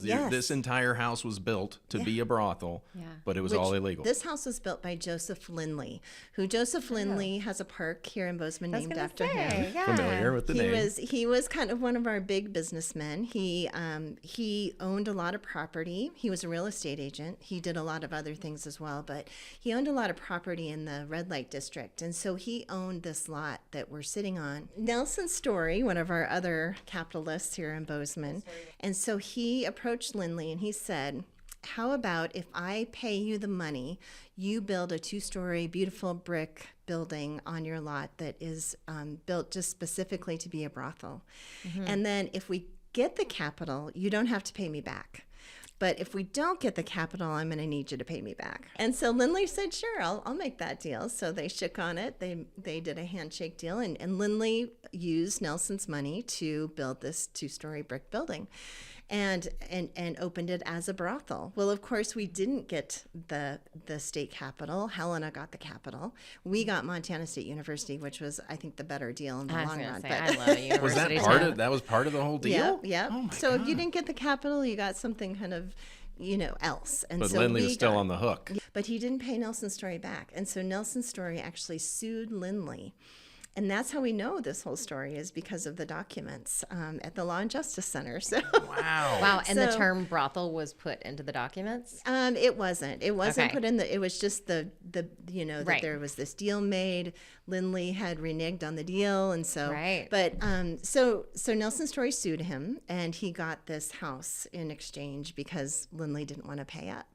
Yes. This entire house was built to be a brothel, but it was all illegal. This house was built by Joseph Lindley, who Joseph Lindley has a park here in Bozeman named after him. Yeah. Familiar with the name. He was kind of one of our big businessmen. He owned a lot of property. He was a real estate agent. He did a lot of other things as well, but he owned a lot of property in the red light district. And so he owned this lot that we're sitting on. Nelson Story, one of our other capitalists here in Bozeman. And so he approached Lindley and he said, how about if I pay you the money, you build a 2-story beautiful brick building on your lot that is built just specifically to be a brothel. And then if we get the capital, you don't have to pay me back. But if we don't get the capital, I'm going to need you to pay me back. And so Lindley said, sure, I'll make that deal. So they shook on it. They did a handshake deal. And Lindley used Nelson's money to build this 2-story brick building and opened it as a brothel. Well, of course, we didn't get the state capital. Helena got the capital. We got Montana State University, which was, I think, the better deal in the long run. I love a university. That was part of the whole deal? Yeah. Oh my so God. if you didn't get the capital, you got something kind of, else. And But so Lindley was still on the hook. But he didn't pay Nelson Story back. And so Nelson Story actually sued Lindley. And that's how we know this whole story is because of the documents at the Law and Justice Center. So Wow. And the So- term brothel was put into the documents? it wasn't. It wasn't Okay. put in the. It was just that Right. there was this deal made. Lindley had reneged on the deal, and so. Right. But so Nelson Story sued him, and he got this house in exchange because Lindley didn't want to pay up.